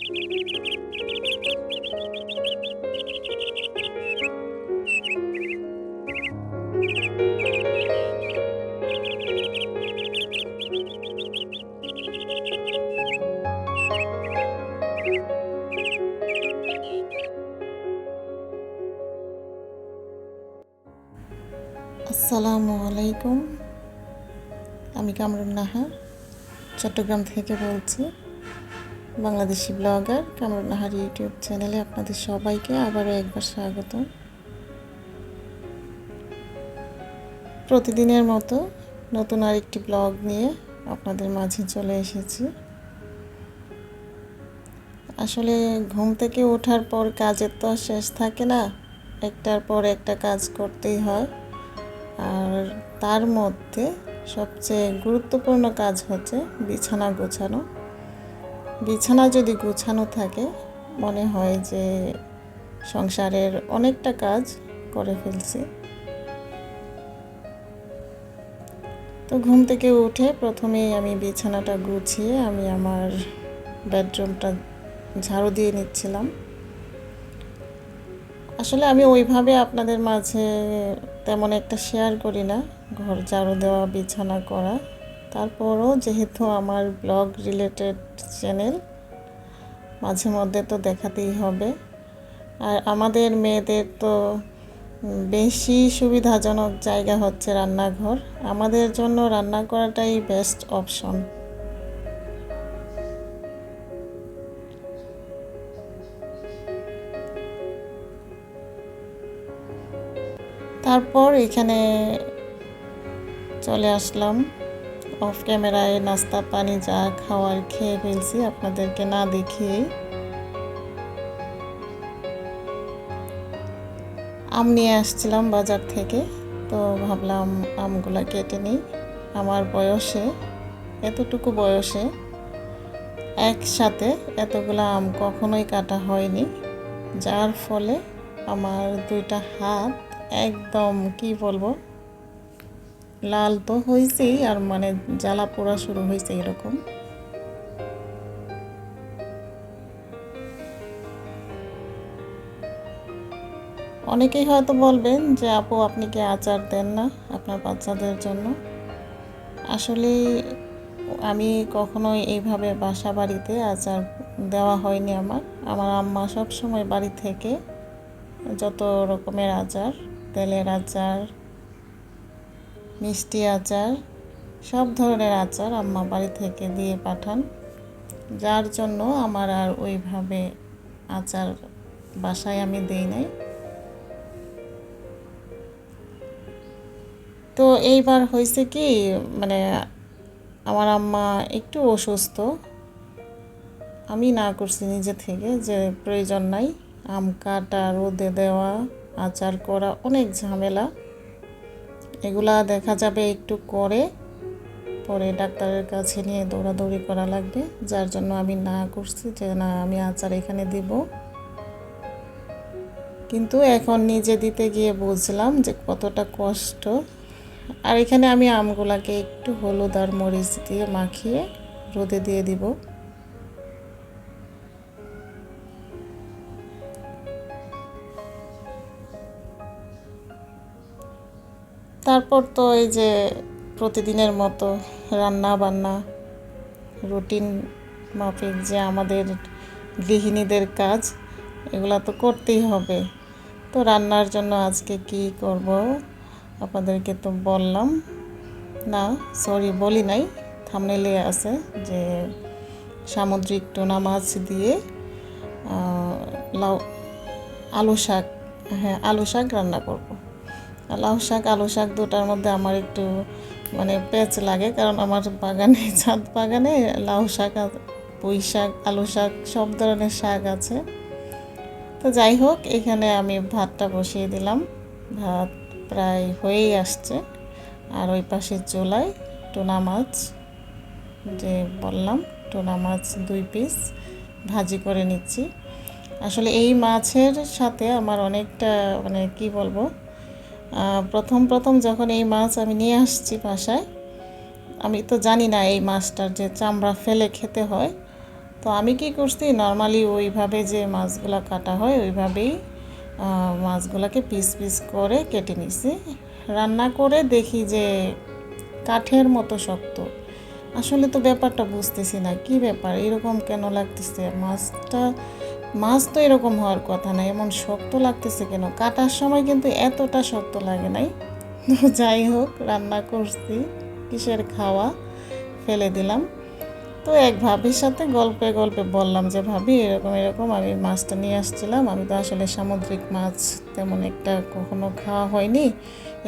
আসসালামু আলাইকুম। আমি কামরুন নাহার চট্টগ্রাম থেকে বলছি। বাংলাদেশি ব্লগার কামরুন নাহার ইউটিউব চ্যানেলে আপনাদের সবাইকে আবারও একবার স্বাগত। প্রতিদিনের মতো নতুন আরেকটি ব্লগ নিয়ে আপনাদের মাঝে চলে এসেছি। আসলে ঘুম থেকে ওঠার পর কাজের তো আর শেষ থাকে না, একটার পর একটা কাজ করতেই হয়। আর তার মধ্যে সবচেয়ে গুরুত্বপূর্ণ কাজ হচ্ছে বিছানা গোছানো। বিছানা যদি গোছানো থাকে মনে হয় যে সংসারের অনেকটা কাজ করে ফেলছি। তো ঘুম থেকে উঠে প্রথমেই আমি বিছানাটা গুছিয়ে আমি আমার বেডরুমটা ঝাড়ু দিয়ে নিচ্ছিলাম। আসলে আমি ওইভাবে আপনাদের মাঝে তেমন একটা শেয়ার করি না ঘর ঝাড়ু দেওয়া, বিছানা করা। তারপরও যেহেতু আমার ব্লগ রিলেটেড চ্যানেল, মাঝে মধ্যে তো দেখাতেই হবে। আর আমাদের মেয়েদের তো বেশি সুবিধাজনক জায়গা হচ্ছে রান্নাঘর। আমাদের জন্য রান্না করাটাই বেস্ট অপশন। তারপর এখানে চলে আসলাম, অফ ক্যামেরায় নাস্তা পানি যা খাওয়ার খেয়ে ফেলছি আপনাদেরকে না দেখিয়েই। আম নিয়ে আসছিলাম বাজার থেকে, তো ভাবলাম আমগুলা কেটে নিই। আমার বয়সে, এতটুকু বয়সে একসাথে এতগুলো আম কখনোই কাটা হয়নি, যার ফলে আমার দুইটা হাত একদম কি বলবো, লাল তো হয়েছেই, আর মানে জ্বালা পোড়া শুরু হয়েছে এরকম। অনেকেই হয়তো বলবেন যে আপু আপনি কি আচার দেন না আপনার বাচ্চাদের জন্য। আসলে আমি কখনোই এইভাবে বাসা বাড়িতে আচার দেওয়া হয়নি। আমার আম্মা সব সময় বাড়ি থেকে যত রকমের আচার, তেলের আচার, মিষ্টি আচার, সব ধরনের আচার আম্মা বাড়ি থেকে দিয়ে পাঠান, যার জন্য আমার আর ওইভাবে আচার বাসায় আমি দেই নাই। তো এইবার হয়েছে কি, মানে আমার আম্মা একটু অসুস্থ, আমি না করছি নিজে থেকে যে প্রয়োজন নাই, আম কাটা, রোদে দেওয়া, আচার করা অনেক ঝামেলা, এগুলা দেখা যাবে একটু করে পরে ডাক্তারের কাছে নিয়ে দৌড়াদৌড়ি করা লাগবে, যার জন্য আমি না করছি যে না আমি আচার এখানে দিব। কিন্তু এখন নিজে দিতে গিয়ে বুঝলাম যে কতটা কষ্ট। আর এখানে আমি আমগুলাকে একটু হলুদ আর মরিচ দিয়ে মাখিয়ে রোদে দিয়ে দিব। তারপর তো এই যে প্রতিদিনের মতো রান্না বান্না রুটিন মাফিক যে আমাদের গৃহিণীদের কাজ, এগুলো তো করতেই হবে। তো রান্নার জন্য আজকে কি করব আপনাদেরকে তো বললাম না, সরি বলি নাই, থাম্বনেইলে আছে যে সামুদ্রিক টুনা মাছ দিয়ে লাউ আলু শাক, হ্যাঁ আলু শাক রান্না করব। আলু শাক দুটার মধ্যে আমার একটু মানে পেঁচ লাগে, কারণ আমার বাগানে, ছাদ বাগানে লাউ শাক, পুঁই শাক, আলু শাক সব ধরনের শাক আছে। তো যাই হোক, এখানে আমি ভাতটা বসিয়ে দিলাম, ভাত প্রায় হয়েই আসছে। আর ওই পাশে চুলায় টুনা মাছ, যে বললাম টুনা মাছ 2 পিস ভাজি করে নিচ্ছি। আসলে এই মাছের সাথে আমার অনেকটা মানে কি বলবো, প্রথম যখন এই মাছ আমি নিয়ে আসছি বাসায়, আমি তো জানি না এই মাছটার যে চামড়া ফেলে খেতে হয়। তো আমি কি করছি, নর্মালি ওইভাবে যে মাছগুলো কাটা হয় ওইভাবেই মাছগুলোকে পিস পিস করে কেটে নিছি। রান্না করে দেখি যে কাঠের মতো শক্ত। আসলে তো ব্যাপারটা বুঝতেছি না, কি ব্যাপার এরকম কেন লাগতেছে। মাছ তো এরকম হওয়ার কথা না, এমন শক্ত লাগতেছে কেন? কাটার সময় কিন্তু এতটা শক্ত লাগে নাই। তো যাই হোক, রান্না করছি, কিসের খাওয়া, ফেলে দিলাম। তো এক ভাবির সাথে গল্পে গল্পে বললাম যে ভাবি এরকম এরকম আমি মাছটা নিয়ে আসছিলাম। আমি তো আসলে সামুদ্রিক মাছ তেমন একটা কখনো খাওয়া হয়নি,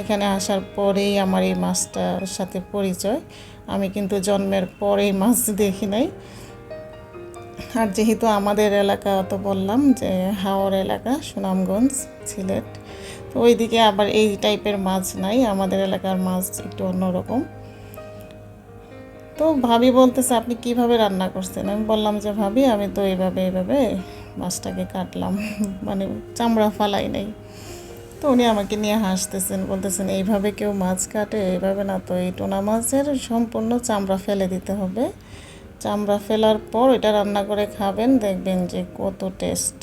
এখানে আসার পরেই আমার এই মাছটার সাথে পরিচয়। আমি কিন্তু জন্মের পরেই মাছ দেখি নাই। আর যেহেতু আমাদের এলাকা, তো বললাম যে হাওর এলাকা, সুনামগঞ্জ, সিলেট, তো ওইদিকে আবার এই টাইপের মাছ নাই, আমাদের এলাকার মাছ একটু অন্যরকম। তো ভাবি বলতেছে আপনি কিভাবে রান্না করছেন? আমি বললাম যে ভাবি আমি তো এইভাবে এইভাবে মাছটাকে কাটলাম, মানে চামড়া ফালাই নাই। তো উনি আমাকে নিয়ে হাসতেছেন, বলতেছেন এইভাবে কেউ মাছ কাটে? এইভাবে না তো, এই টোনা মাছের সম্পূর্ণ চামড়া ফেলে দিতে হবে। চামড়া ফেলার পর এটা রান্না করে খাবেন, দেখবেন যে কত টেস্ট।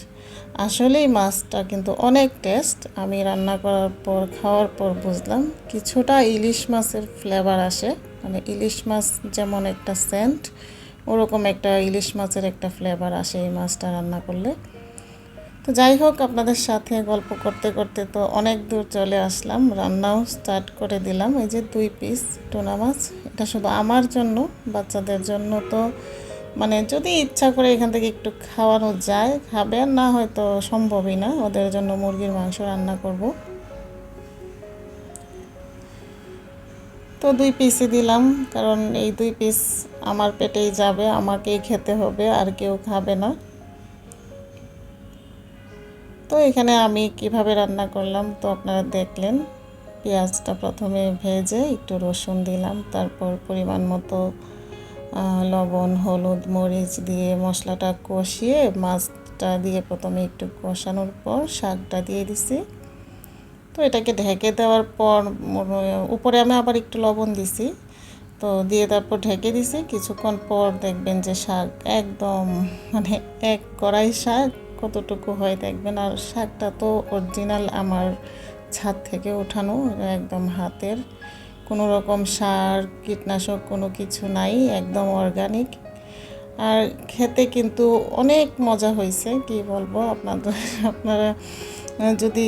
আসলেই মাছটা কিন্তু অনেক টেস্ট। আমি রান্না করার পর, খাওয়ার পর বুঝলাম কিছুটা ইলিশ মাছের ফ্লেভার আসে, মানে ইলিশ মাছ যেমন একটা সেন্ট, ওরকম একটা ইলিশ মাছের একটা ফ্লেভার আসে এই মাছটা রান্না করলে। তো যাই হোক, আপনাদের সাথে গল্প করতে করতে তো অনেক দূর চলে আসলাম, রান্নাও স্টার্ট করে দিলাম। এই যে 2 পিস টুনা মাছ, এটা শুধু আমার জন্য, বাচ্চাদের জন্য তো মানে যদি ইচ্ছা করে এখান থেকে একটু খাওয়ানো যায় খাবে, না হয়তো সম্ভবই না। ওদের জন্য মুরগির মাংস রান্না করব। তো 2 পিসই দিলাম, কারণ এই 2 পিস আমার পেটেই যাবে, আমাকেই খেতে হবে, আর কেউ খাবে না। তো এখানে আমি কিভাবে রান্না করলাম তো আপনারা দেখলেন। পেঁয়াজটা প্রথমে ভেজে একটু রসুন দিলাম, তারপর পরিমাণ মতো লবণ, হলুদ, মরিচ দিয়ে মশলাটা কষিয়ে মাছটা দিয়ে প্রথমে একটু কষানোর পর শাকটা দিয়ে দিছি। তো এটাকে ঢেকে দেওয়ার পর উপরে আমি আবার একটু লবণ দিছি, তো দিয়ে তারপর ঢেকে দিছি। কিছুক্ষণ পর দেখবেন যে শাক একদম মানে এক কড়াই শাক কতটুকু হয় দেখবেন। আর শাকটা তো অরিজিনাল আমার ছাদ থেকে ওঠানো, একদম হাতের, কোনো রকম সার কীটনাশক কোনো কিছু নাই, একদম অর্গানিক। আর খেতে কিন্তু অনেক মজা হয়েছে, কি বলবো আপনারা যদি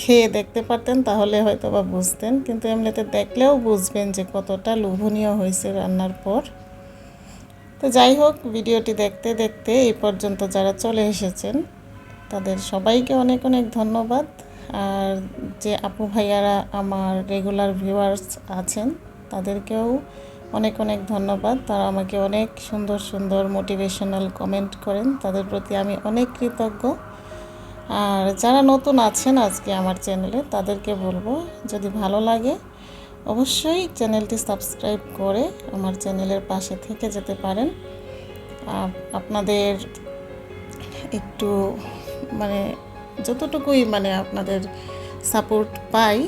খেয়ে দেখতে পারতেন তাহলে হয়তো বা বুঝতেন, কিন্তু এমনিতে দেখলেও বুঝবেন যে কতটা লোভনীয় হয়েছে রান্নার পর। তো যাই হোক, ভিডিওটি দেখতে দেখতে এই পর্যন্ত যারা চলে এসেছেন তাদের সবাইকে অনেক অনেক ধন্যবাদ। আর যে আপু ভাইয়ারা আমার রেগুলার ভিউয়ার্স আছেন তাদেরকেও অনেক অনেক ধন্যবাদ। তারা আমাকে অনেক সুন্দর সুন্দর মোটিভেশনাল কমেন্ট করেন, তাদের প্রতি আমি অনেক কৃতজ্ঞ। আর যারা নতুন আছেন আজকে আমার চ্যানেলে, তাদেরকে বলবো যদি ভালো লাগে অবশ্যই চ্যানেলটি সাবস্ক্রাইব করে আমার চ্যানেলের পাশে থেকে যেতে পারেন। আপনাদের একটু মানে যতটুকুই মানে আপনাদের সাপোর্ট পাই,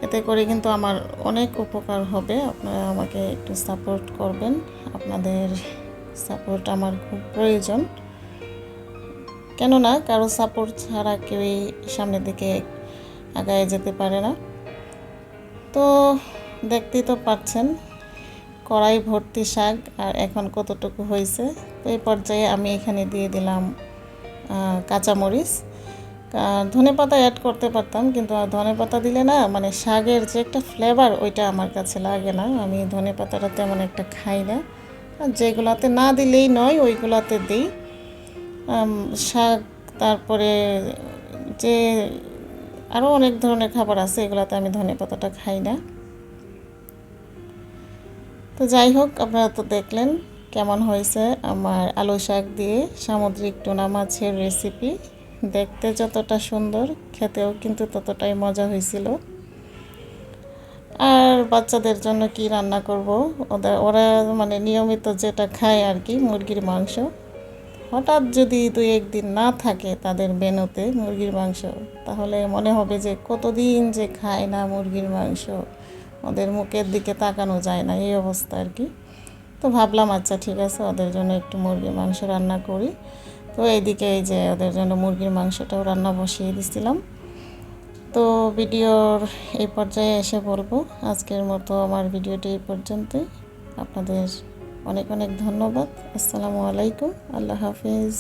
এতে করে কিন্তু আমার অনেক উপকার হবে। আপনারা আমাকে একটু সাপোর্ট করবেন, আপনাদের সাপোর্ট আমার খুব প্রয়োজন। কেননা কারো সাপোর্ট ছাড়া কেউই সামনের দিকে আগায় যেতে পারে না। তো দেখতেই তো পাচ্ছেন কড়াই ভর্তি শাক, আর এখন কতটুকু হয়েছে। তো এই পর্যায়ে আমি এখানে দিয়ে দিলাম কাঁচামরিচ। ধনেপাতা অ্যাড করতে পারতাম, কিন্তু ধনেপাতা দিলে না মানে শাকের যে একটা ফ্লেভার ওইটা আমার কাছে লাগে না। আমি ধনেপাতাটা তেমন একটা খাই না, আর যেগুলাতে না দিলেই নয় ওইগুলাতে দিই শাক। তারপরে যে আরও অনেক ধরনের খাবার আছে, এগুলাতে আমি ধনেপাতাটা খাই না। তো যাই হোক, আপনারা তো দেখলেন কেমন হয়েছে আমার আলু শাক দিয়ে সামুদ্রিক টুনা মাছের রেসিপি। দেখতে যতটা সুন্দর, খেতেও কিন্তু ততটাই মজা হয়েছিল। আর বাচ্চাদের জন্য কি রান্না করব, ওরা মানে নিয়মিত যেটা খায় আর কি, মুরগির মাংস। হঠাৎ যদি 2-1 দিন না থাকে তাদের মেনুতে মুরগির মাংস, তাহলে মনে হবে যে কতদিন যে খায় না মুরগির মাংস, ওদের মুখের দিকে তাকানো যায় না, এই অবস্থা আর কি। তো ভাবলাম আচ্ছা ঠিক আছে, ওদের জন্য একটু মুরগির মাংস রান্না করি। তো এইদিকে এই যে ওদের জন্য মুরগির মাংসটাও রান্না বসিয়ে দিছিলাম। তো ভিডিওর এই পর্যায়ে এসে বলবো, আজকের মতো আমার ভিডিওটি এই পর্যন্তই। আপনাদের অনেক অনেক ধন্যবাদ। আসসালামু আলাইকুম, আল্লাহ হাফিজ।